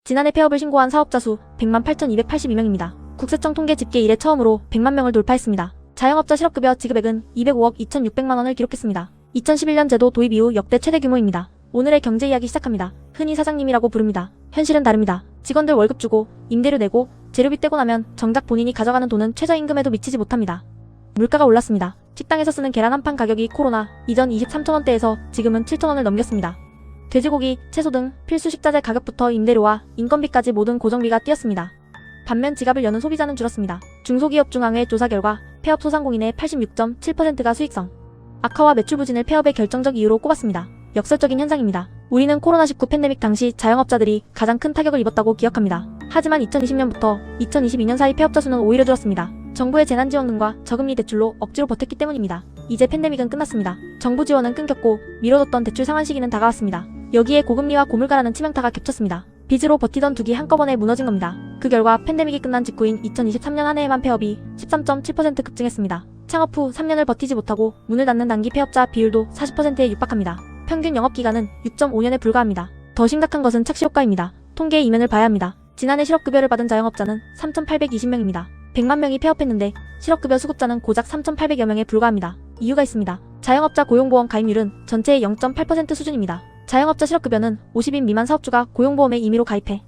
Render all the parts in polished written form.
지난해 폐업을 신고한 사업자 수 100만 8,282명입니다. 국세청 통계 집계 이래 처음으로 100만 명을 돌파했습니다. 자영업자 실업급여 지급액은 205억 2,600만 원을 기록했습니다. 2011년 제도 도입 이후 역대 최대 규모입니다. 오늘의 경제 이야기 시작합니다. 흔히 사장님이라고 부릅니다. 현실은 다릅니다. 직원들 월급 주고 임대료 내고 재료비 떼고 나면 정작 본인이 가져가는 돈은 최저임금에도 미치지 못합니다. 물가가 올랐습니다. 식당에서 쓰는 계란 한 판 가격이 코로나 이전 23,000원대에서 지금은 7,000원을 넘겼습니다. 돼지고기, 채소 등 필수 식자재 가격부터 임대료와 인건비까지 모든 고정비가 뛰었습니다. 반면 지갑을 여는 소비자는 줄었습니다. 중소기업 중앙회 조사 결과 폐업 소상공인의 86.7%가 수익성, 악화와 매출 부진을 폐업의 결정적 이유로 꼽았습니다. 역설적인 현상입니다. 우리는 코로나19 팬데믹 당시 자영업자들이 가장 큰 타격을 입었다고 기억합니다. 하지만 2020년부터 2022년 사이 폐업자 수는 오히려 줄었습니다. 정부의 재난지원금과 저금리 대출로 억지로 버텼기 때문입니다. 이제 팬데믹은 끝났습니다. 정부 지원은 끊겼고 미뤄뒀던 대출 상환 시기는 다가왔습니다. 여기에 고금리와 고물가라는 치명타가 겹쳤습니다. 빚으로 버티던 둑이 한꺼번에 무너진 겁니다. 그 결과 팬데믹이 끝난 직후인 2023년 한 해에만 폐업이 13.7% 급증했습니다. 창업 후 3년을 버티지 못하고 문을 닫는 단기 폐업자 비율도 40%에 육박합니다. 평균 영업기간은 6.5년에 불과합니다. 더 심각한 것은 착시 효과입니다. 통계의 이면을 봐야 합니다. 지난해 실업급여를 받은 자영업자는 3,820명입니다. 100만 명이 폐업했는데 실업급여 수급자는 고작 3,800여 명에 불과합니다. 이유가 있습니다. 자영업자 고용보험 가입률은 전체의 0.8% 수준입니다. 자영업자 실업급여는 50인 미만 사업주가 고용보험에 임의로 가입해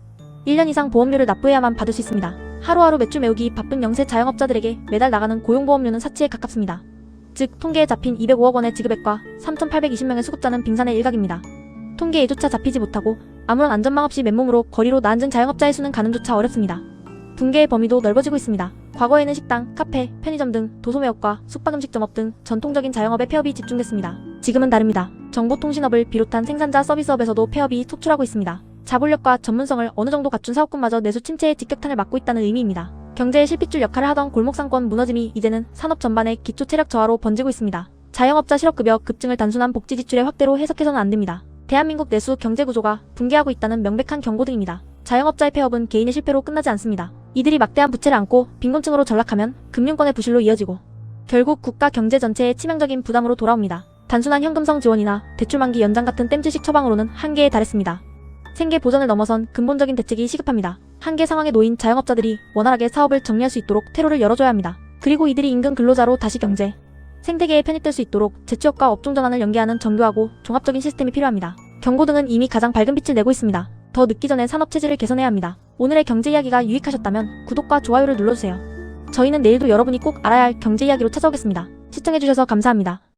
1년 이상 보험료를 납부해야만 받을 수 있습니다. 하루하루 매출 메우기 바쁜 영세 자영업자들에게 매달 나가는 고용보험료는 사치에 가깝습니다. 즉 통계에 잡힌 205억 원의 지급액과 3,820명의 수급자는 빙산의 일각입니다. 통계에조차 잡히지 못하고 아무런 안전망 없이 맨몸으로 거리로 나앉은 자영업자의 수는 가늠조차 어렵습니다. 붕괴의 범위도 넓어지고 있습니다. 과거에는 식당, 카페, 편의점 등 도소매업과 숙박음식점업 등 전통적인 자영업에 폐업이 집중됐습니다. 지금은 다릅니다. 정보통신업을 비롯한 생산자 서비스업에서도 폐업이 속출하고 있습니다. 자본력과 전문성을 어느 정도 갖춘 사업군마저 내수 침체의 직격탄을 맞고 있다는 의미입니다. 경제의 실핏줄 역할을 하던 골목상권 무너짐이 이제는 산업 전반의 기초 체력 저하로 번지고 있습니다. 자영업자 실업급여 급증을 단순한 복지 지출의 확대로 해석해서는 안 됩니다. 대한민국 내수 경제구조가 붕괴하고 있다는 명백한 경고등입니다. 자영업자의 폐업은 개인의 실패로 끝나지 않습니다. 이들이 막대한 부채를 안고 빈곤층으로 전락하면 금융권의 부실로 이어지고 결국 국가 경제 전체의 치명적인 부담으로 돌아옵니다. 단순한 현금성 지원이나 대출 만기 연장 같은 땜질식 처방으로는 한계에 달했습니다. 생계 보전을 넘어선 근본적인 대책이 시급합니다. 한계 상황에 놓인 자영업자들이 원활하게 사업을 정리할 수 있도록 퇴로를 열어줘야 합니다. 그리고 이들이 임금 근로자로 다시 경제, 생태계에 편입될 수 있도록 재취업과 업종 전환을 연계하는 정교하고 종합적인 시스템이 필요합니다. 경고등은 이미 가장 밝은 빛을 내고 있습니다. 더 늦기 전에 산업 체질을 개선해야 합니다. 오늘의 경제 이야기가 유익하셨다면 구독과 좋아요를 눌러주세요. 저희는 내일도 여러분이 꼭 알아야 할 경제 이야기로 찾아오겠습니다. 시청해주셔서 감사합니다.